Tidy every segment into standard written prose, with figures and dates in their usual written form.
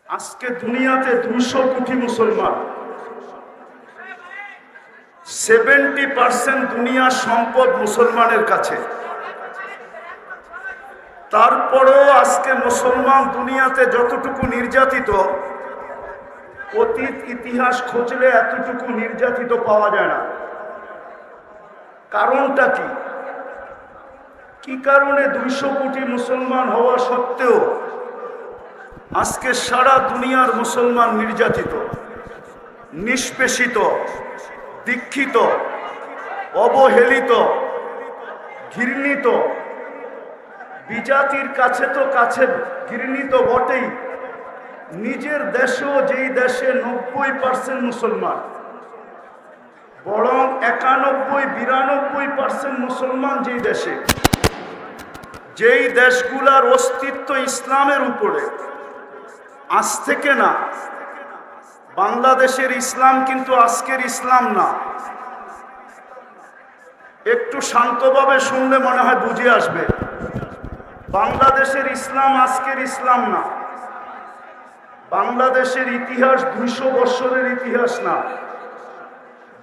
আজকে দুনিয়াতে 200 কোটি মুসলমান, 70% দুনিয়ার সম্পদ মুসলমানের কাছে। তারপরেও আজকে মুসলমান দুনিয়াতে যতটুকু নির্যাতিত, অতীত ইতিহাস খুঁজলে এতটুকু নির্যাতিত পাওয়া যায় না। কারণটা কি? কি কারণে 200 কোটি মুসলমান হওয়া সত্ত্বেও আজকে সারা দুনিয়ার মুসলমান নির্যাতিত, নিষ্পেষিত, দীক্ষিত, অবহেলিত, ঘৃণিত? বিজাতির কাছে তো কাছে ঘৃণিত বটেই, নিজের দেশেও যেই দেশে 90% মুসলমান, বরং 91-92% মুসলমান যেই দেশে, যেই দেশগুলার অস্তিত্ব ইসলামের উপরে, আজ থেকে না। বাংলাদেশের ইসলাম কিন্তু আজকের ইসলাম না। একটু শান্তভাবে শুনলে মনে হয় বুঝে আসবে। বাংলাদেশের ইসলাম আজকের ইসলাম না। বাংলাদেশের ইতিহাস 200 বছরের ইতিহাস না।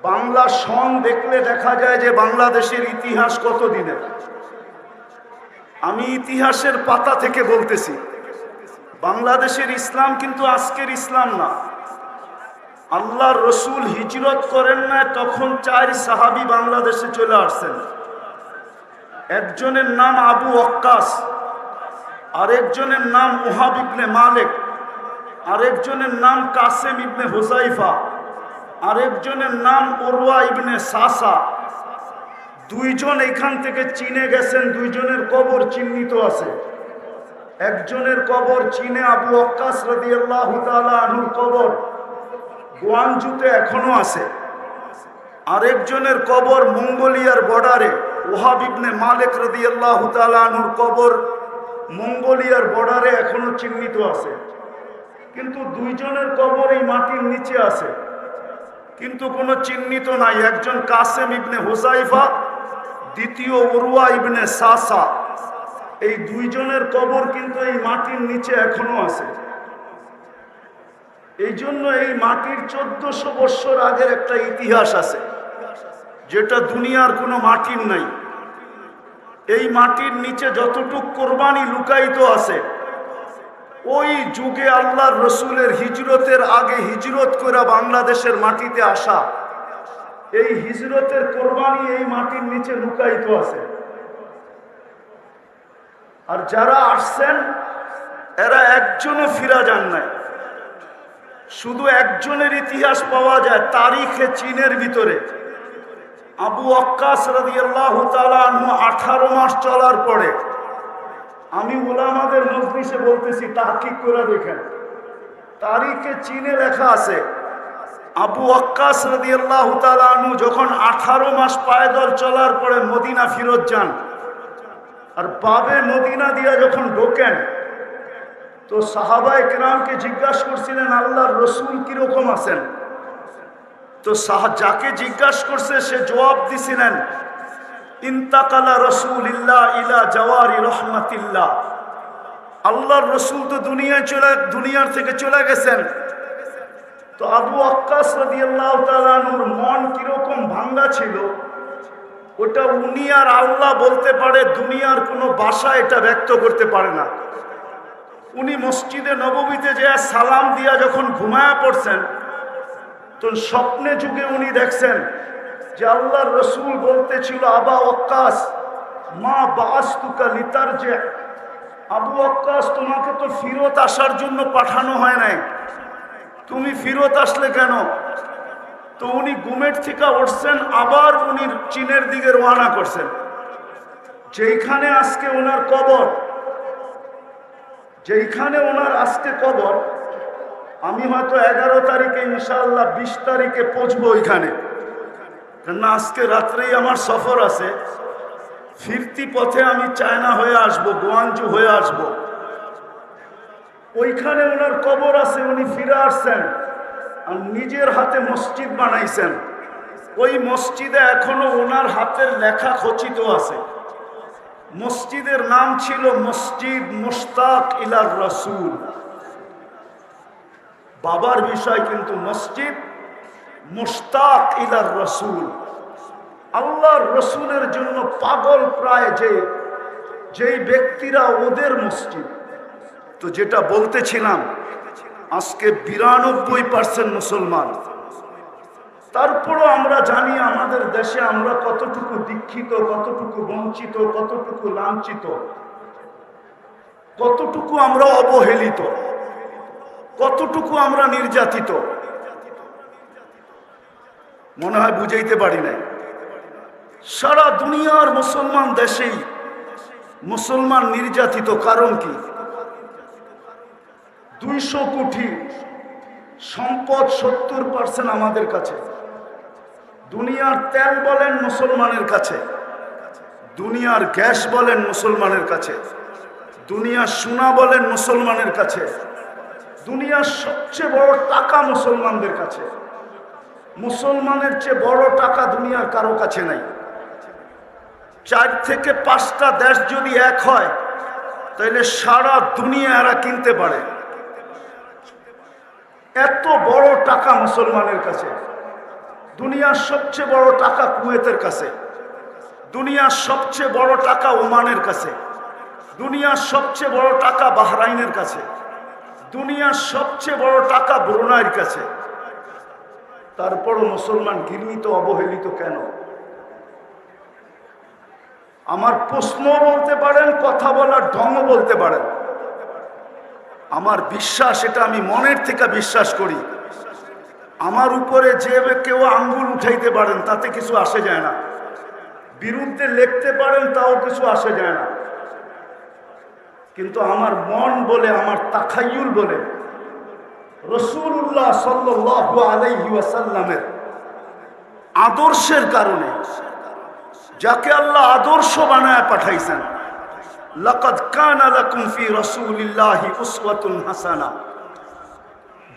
বাংলা সন দেখলে দেখা যায় যে বাংলাদেশের ইতিহাস কত দিনের। আমি ইতিহাসের পাতা থেকে বলতেছি, বাংলাদেশের ইসলাম কিন্তু আজকের ইসলাম না। আল্লাহর রসুল হিজরত করেন না, তখন 4 সাহাবী বাংলাদেশে চলে আসছেন। একজনের নাম আবু ওয়াক্কাস, আরেকজনের নাম ওহাব ইবনে মালিক, আরেকজনের নাম কাসেম ইবনে হুযাইফা, আরেকজনের নাম উরওয়া ইবনে সাসা। 2 জন এখান থেকে চীনে গেছেন, 2 জনের কবর চিহ্নিত আছে। একজনের কবর চীনে, আবু ওয়াক্কাস রাদিয়াল্লাহু তাআলা আনহুর কবর গোয়ানজুতে এখনো আছে। আরেকজনের কবর মঙ্গোলিয়ার বর্ডারে, ওহাব ইবনে মালিক রাদিয়াল্লাহু তাআলা আনহুর কবর মঙ্গোলিয়ার বর্ডারে এখনো চিহ্নিত আছে। কিন্তু 2 জনের কবর এই মাটির নিচে আছে, কিন্তু কোনো চিহ্নিত নাই। একজন কাসেম ইবনে হুযাইফা, দ্বিতীয় উরওয়া ইবনে সাসা। এই 2 জনের কবর কিন্তু এই মাটির নিচে এখনো আছে। এই জন্য এই মাটির 1400 বছর আগের একটা ইতিহাস আছে, যেটা দুনিয়ার কোনো মাটির নাই। এই মাটির নিচে যতটুক কোরবানি লুকায়িত আছে, ওই যুগে আল্লাহর রসুলের হিজরতের আগে হিজরত করে বাংলাদেশের মাটিতে আসা, এই হিজরতের কোরবানি এই মাটির নিচে লুকায়িত আছে। আর যারা আসছেন এরা একজনও ফিরা যান নাই। শুধু একজনের ইতিহাস পাওয়া যায় তারিখে, চীনের ভিতরে। আবু ওয়াক্কাস রাদিয়াল্লাহু তাআলা আনহু 18 মাস চলার পরে, আমি উলামাদের মজলিসে বলতেছি, তাহকিক করে দেখেন, তারিখে চীনে লেখা আছে আবু ওয়াক্কাস রাদিয়াল্লাহু তাআলা আনহু যখন 18 মাস পায়দল চলার পরে মদিনা ফিরত যান, আর বাবে মদিনা দিয়া যখন ঢোকেন, তো সাহাবায়ে কেরামকে জিজ্ঞাসা করছিলেন আল্লাহর রসুল কিরকম আছেন? তো যাকে জিজ্ঞাসা করছে সে জবাব দিছিলেন, ইন্তাকালা রাসূলুল্লাহ ইলা জাওয়ারি রাহমাতিল্লাহ। আল্লাহর রসুল তো দুনিয়ার থেকে চলে গেছেন। তো আবু ওয়াক্কাস রাদিয়াল্লাহু তাআলা আনহুর মন কিরকম ভাঙ্গা ছিল, ওটা উনি আর আল্লাহ বলতে পারে, দুনিয়ার কোনো ভাষা এটা ব্যক্ত করতে পারে না। উনি মসজিদে নববীতে যে সালাম দিয়া যখন ঘুমায়া পড়ছেন, তো স্বপ্নে যুগে উনি দেখছেন যে আল্লাহর রসুল বলতেছিল, আবা ওয়াক্কাস মা বাআসতুকা লিতারজি। আবু ওয়াক্কাস, তোমাকে তো ফিরত আসার জন্য পাঠানো হয় নাই, তুমি ফিরত আসলে কেন? তো উনি ঘুমের থেকে উঠছেন, আবার উনি চীনের দিকে রওনা করছেন, যেখানে আজকে ওনার কবর, যেখানে ওনার আজকে কবর। আমি হয়তো 11 তারিখে ইনশাআল্লাহ 20 তারিখে পৌঁছবো ওইখানে, কেননা আজকে রাত্রেই আমার সফর আছে। ফিরতি পথে আমি চায়না হয়ে আসব, গোয়ানজু হয়ে আসব। ওইখানে ওনার কবর আছে, উনি ফিরে আসছেন আর নিজের হাতে মসজিদ বানাইছেন। ওই মসজিদে এখনো ওনার হাতের লেখা খচিত আছে। মসজিদের নাম ছিল মসজিদ মুশতাক ইলার রাসূল। বাবার বিষয় কিন্তু মসজিদ মুশতাক ইলার রসুল, আল্লাহর রসুলের জন্য পাগল প্রায় যেই ব্যক্তিরা ওদের মসজিদ। তো যেটা বলতেছিলাম, আজকে 92% মুসলমান। তারপরও আমরা জানি আমাদের দেশে আমরা কতটুকু দীক্ষিত, কতটুকু বঞ্চিত, কতটুকু লাঞ্ছিত, কতটুকু আমরা অবহেলিত, কতটুকু আমরা নির্যাতিত। মনে হয় বুঝাইতে পারি নাই। সারা দুনিয়ার মুসলমান দেশেই মুসলমান নির্যাতিত। কারণ কি? 200 কোটি সম্পদ 70% আমাদের কাছে। দুনিয়ার তেল বলেন মুসলমানের কাছে, দুনিয়ার গ্যাস বলেন মুসলমানের কাছে, দুনিয়ার সোনা বলেন মুসলমানের কাছে, দুনিয়ার সবচেয়ে বড় টাকা মুসলমানদের কাছে। মুসলমানের চেয়ে বড় টাকা দুনিয়ার কারো কাছে নাই। 4 থেকে 5টা দেশ যদি এক হয় তাহলে সারা দুনিয়া এরা কিনতে পারে। এত বড় টাকা মুসলমানের কাছে। দুনিয়ার সবচেয়ে বড় টাকা কুয়েতের কাছে, দুনিয়ার সবচেয়ে বড় টাকা ওমানের কাছে, দুনিয়ার সবচেয়ে বড় টাকা বাহরাইনের কাছে, দুনিয়ার সবচেয়ে বড় টাকা ব্রুনাইয়ের কাছে। তারপরও মুসলমান ঘৃণিত, অবহেলিত কেন? আমার প্রশ্ন বলতে পারেন, কথা বলার ঢংও বলতে পারেন। আমার বিশ্বাস, এটা আমি মনের থেকে বিশ্বাস করি, আমার উপরে যে কেউ আঙ্গুল উঠাইতে পারেন তাতে কিছু আসে যায় না, বিরুদ্ধে লিখতে পারেন তাও কিছু আসে যায় না। কিন্তু আমার মন বলে, আমার তাখায়ুল বলে, রাসূলুল্লাহ সাল্লাল্লাহু আলাইহি ওয়াসাল্লামের আদর্শের কারণে, যাকে আল্লাহ আদর্শ বানায় পাঠাইছেন, লাকাদ কানা লাকুম ফি রাসূলিল্লাহি উসওয়াতুন হাসানা,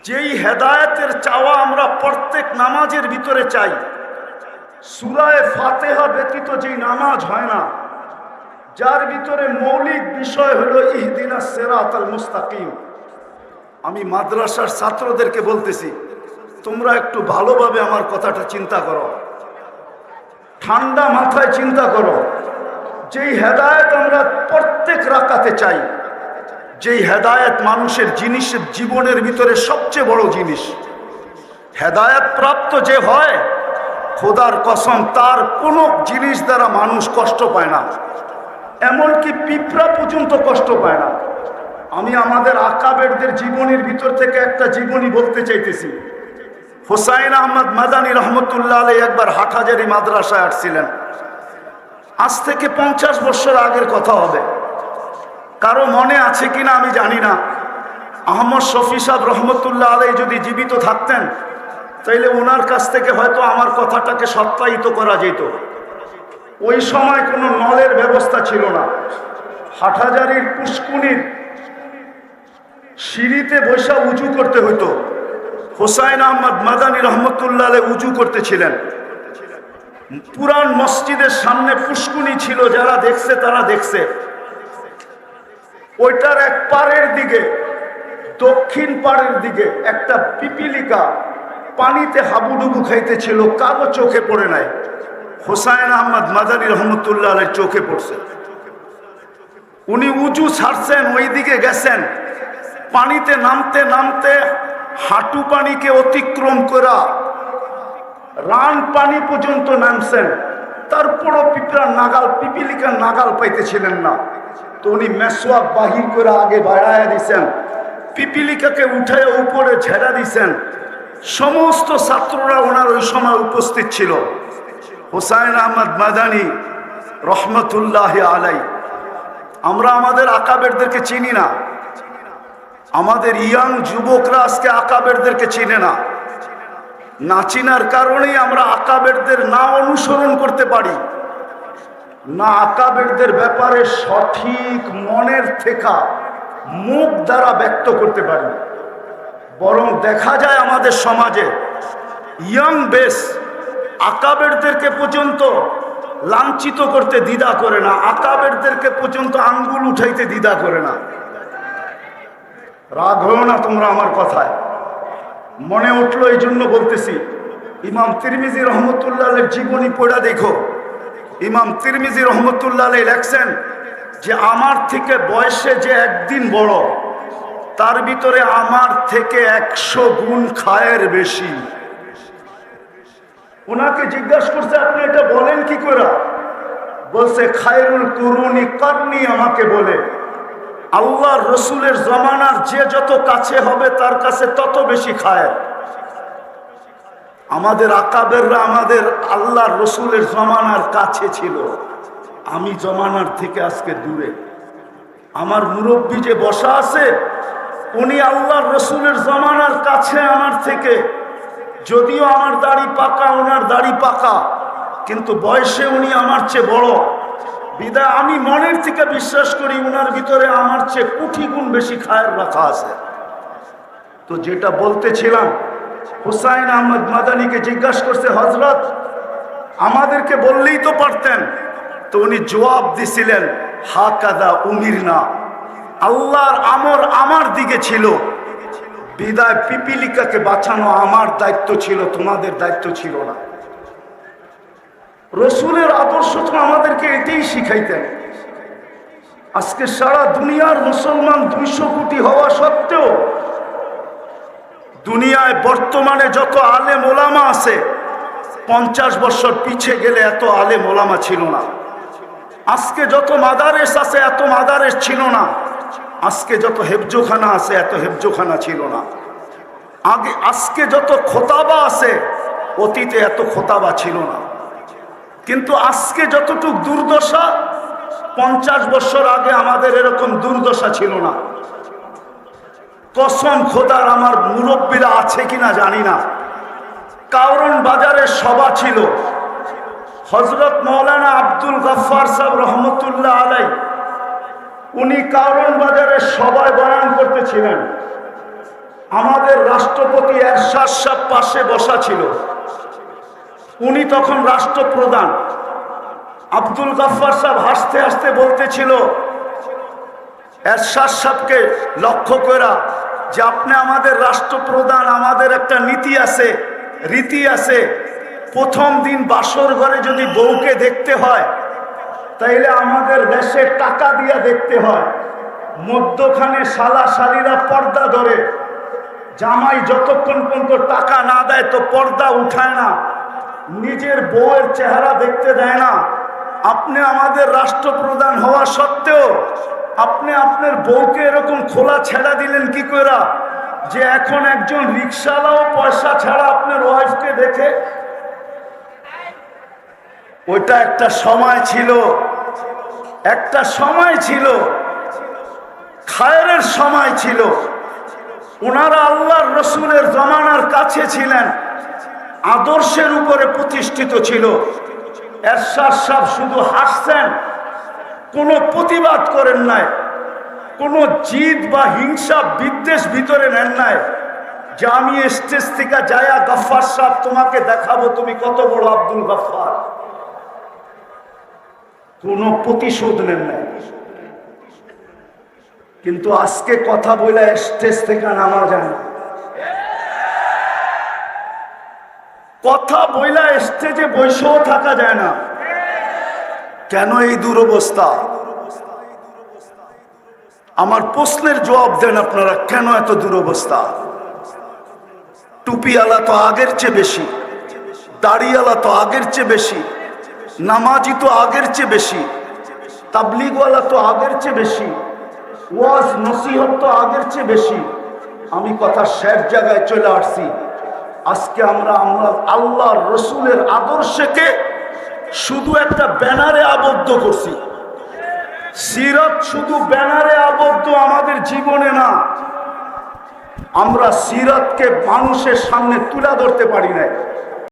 যেই হেদায়েতের চাওয়া আমরা প্রত্যেক নামাজের ভিতরে চাই, সূরা ফাতিহা ব্যতীত যেই নামাজ হয় না, যার ভিতরে মৌলিক বিষয় হলো ইহদিনাস সিরাতাল মুস্তাকিম। আমি মাদ্রাসার ছাত্রদেরকে বলতেছি, তোমরা একটু ভালোভাবে আমার কথাটা চিন্তা করো, ঠান্ডা মাথায় চিন্তা করো। যেই হেদায়েত আমরা প্রত্যেক রাকাতে চাই, যেই হেদায়েত মানুষের জিনিসের জীবনের ভিতরে সবচেয়ে বড় জিনিস, হেদায়েত প্রাপ্ত যে হয়, খোদার কসম তার কোনো জিনিস দ্বারা মানুষ কষ্ট পায় না, এমনকি পিঁপড়া পর্যন্ত কষ্ট পায় না। আমি আমাদের আকাবেরদের জীবনীর ভিতর থেকে একটা জীবনী বলতে চাইতেছি। হুসাইন আহমদ মাদানী রহমতুল্লাহ আলাইহি একবার হাটহাজারী মাদ্রাসায় আসছিলেন। আজ থেকে 50 বছর আগের কথা হবে, কারো মনে আছে কিনা আমি জানি না। আহমদ শফি সাহেব রহমতুল্লাহ আলাইহি যদি জীবিত থাকতেন তাইলে ওনার কাছ থেকে হয়তো আমার কথাটাকে সত্যায়িত করা যেত। ওই সময় কোনো নলের ব্যবস্থা ছিল না। হাটহাজারীর পুষ্কুনির সিঁড়িতে বসে উজু করতে হতো। হুসাইন আহমদ মাদানী রহমতুল্লাহ আলাইহি উজু করতেছিলেন। পুরান মসজিদের সামনে পুষ্কুনি ছিল, যারা দেখছে তারা দেখছে। ওইটার এক পাড়ের দিকে, দক্ষিণ পাড়ের দিকে একটা পিপিলিকা পানিতে হাবুডুবু খাইতেছিল, কারো চোখে পড়ে নাই। হুসাইন আহমদ মাদানী রহমতুল্লাহ আলাইহি চোখে পড়ছে। উনি উজু ছাড়ছেন, ওই দিকে গেছেন, পানিতে নামতে নামতে হাঁটু পানিকে অতিক্রম করা রান পানি পর্যন্ত নামছেন। তারপরও পিপিলিকার নাগাল পাইতেছিলেন না। তো উনি মেসওয়াক বাহির করে আগে বাড়াইয়া দিছেন, পিপিলিকাকে উঠায় উপরে ঝেড়া দিছেন। সমস্ত ছাত্ররা ওনার ওই সময় উপস্থিত ছিল। হুসাইন আহমদ মাদানী রহমতুল্লাহ আলাইহি। আমরা আমাদের আকাবেরদেরকে চিনি না, আমাদের ইয়াং যুবকরা আজকে আকাবেরদেরকে চিনে না। না চিনার কারণেই আমরা আকাবেরদের না অনুসরণ করতে পারি, না আকাবেরদের ব্যাপারে সঠিক মনের থেকে মুখ দ্বারা ব্যক্ত করতে পারি। বরং দেখা যায় আমাদের সমাজে ইয়াং বেস আকাবেরদেরকে পর্যন্ত লাঞ্ছিত করতে দ্বিধা করে না, আকাবেরদেরকে পর্যন্ত আঙ্গুল উঠাইতে দ্বিধা করে না। রাগ হও না তোমরা আমার কথায়। মনে উঠলো এই জন্য বলতেছি। ইমাম তিরমিজি রহমতুল্লাহ আলাইহির জীবনী পড়া দেখো। ইমাম তিরমিজি রহমতুল্লাহ আলাইহি লেখছেন যে আমার থেকে বয়সে যে একদিন বড়, তার ভিতরে আমার থেকে 100 গুণ খায়ের বেশি। ওনাকে জিজ্ঞাসা করছে আপনি এটা বলেন কি করে? বলছে খায়রুল কুরুনি কারনি, আমাকে বলে আল্লাহর রসুলের জমানার যে যত কাছে হবে তার কাছে তত বেশি খায়। আমাদের আকাবেররা আমাদের আল্লাহর রসুলের জমানার কাছে ছিল, আমি জমানার থেকে আজকে দূরে। আমার মুরব্বী যে বসা আছে উনি আল্লাহর রসুলের জমানার কাছে আমার থেকে, যদিও আমার দাড়ি পাকা ওনার দাড়ি পাকা, কিন্তু বয়সে উনি আমার চেয়ে বড়। বিদায় আমি মনের থেকে বিশ্বাস করি উনার ভিতরে আমার চেয়ে কোটি গুণ বেশি খায়ের রাখা আছে। তো যেটা বলতেছিলাম, হুসাইন আহমদ মাদানীকে জিজ্ঞাসা করছে হযরত আমাদেরকে বললেই তো পারতেন। তো উনি জবাব দিছিলেন হাকাদা উমিরনা, আল্লাহর আমর আমার দিকে ছিল, বিদায় পিপিলিকাকে বাঁচানো আমার দায়িত্ব ছিল, তোমাদের দায়িত্ব ছিল না। রসুলের আদর্শ তো আমাদেরকে এটাই শিখাইতেন। আজকে সারা দুনিয়ার মুসলমান 200 কোটি হওয়া সত্ত্বেও দুনিয়ায় বর্তমানে যত আলেম ওলামা আছে 50 বছর পিছে গেলে এত আলেম ওলামা ছিল না। আজকে যত মাদারেস আছে এত মাদারেস ছিল না। আজকে যত হেফজোখানা আছে এত হেফজোখানা ছিল না। আজকে যত খোতাবা আছে অতীতে এত খোতাবা ছিল না। কিন্তু আজকে যতটুক দুর্দশা 50 বছর আগে আমাদের এরকম দুর্দশা ছিল না। কসম খোদার, আমার মুরব্বীরা আছে কিনা জানি না, কারণ বাজারে সভা ছিল, হযরত মাওলানা আব্দুল গফফার সাহেব রহমতুল্লাহ আলাইহি উনি কারণ বাজারে সভায় বয়ান করতেছিলেন। আমাদের রাষ্ট্রপতি এরশাদ সাহেব পাশে বসা ছিল, উনি তখন রাষ্ট্রপ্রধান। আব্দুল গফফার সাহেব হাসতে হাসতে বলতেছিল এরশাদ সাহেবকে লক্ষ্য করা যে আপনি আমাদের রাষ্ট্রপ্রধান, আমাদের একটা নীতি আছে, রীতি আছে, প্রথম দিন বাসর ঘরে যদি বউকে দেখতে হয় তাইলে আমাদের দেশে টাকা দিয়ে দেখতে হয়, মধ্যখানে শালা শালীরা পর্দা ধরে, জামাই যতক্ষণ পর্যন্ত টাকা না দেয় তো পর্দা উঠায় না, নিজের বউয়ের চেহারা দেখতে দেয় না। আপনি আমাদের রাষ্ট্রপ্রধান হওয়া সত্ত্বেও আপনি আপনার বউকে এরকম খোলা ছেড়া দিলেন কি করে যে এখন একজন রিকশাওয়ালাও পয়সা ছাড়া আপনার ওয়াইফকে দেখে? ওইটা একটা সময় ছিল, একটা সময় ছিল, খায়রের সময় ছিল। ওনারা আল্লাহর রসুলের জমানার কাছে ছিলেন, আদর্শের উপরে প্রতিষ্ঠিত ছিল। এরশাদ সাহেব শুধু হাসছেন, কোনো প্রতিবাদ করেন নাই, কোনো জিদ বা হিংসা বিদ্বেষ ভিতরে নেন নাই যে আমি স্টেজ থেকে যায়া গফফার সাহেব তোমাকে দেখাবো তুমি কত বড় আব্দুল গফফার। কোনো প্রতিশোধ নেন নাই। কিন্তু আজকে কথা বলে স্টেজ থেকে নামা যায় না, কথা বইলা স্টেজে বসেও থাকা যায় না। কেন এই দুরবস্থা? আমার প্রশ্নের জবাব দেন আপনারা, কেন এত দুরবস্থা? টুপিওয়ালা তো আগের চেয়ে বেশি, দাড়িওয়ালা তো আগের চেয়ে বেশি, নামাজি তো আগের চেয়ে বেশি, তাবলিগওয়ালা তো আগের চেয়ে বেশি, ওয়াজ নসিহত তো আগের চেয়ে বেশি। আমি কথা শেষ জায়গায় চলে আসছি। আজকে আমরা আল্লাহর রসুলের আদর্শকে শুধু একটা ব্যানারে আবদ্ধ করছি। সিরাত শুধু ব্যানারে আবদ্ধ আমাদের জীবনে না। আমরা সিরাতকে মানুষের সামনে তুলে ধরতে পারি না।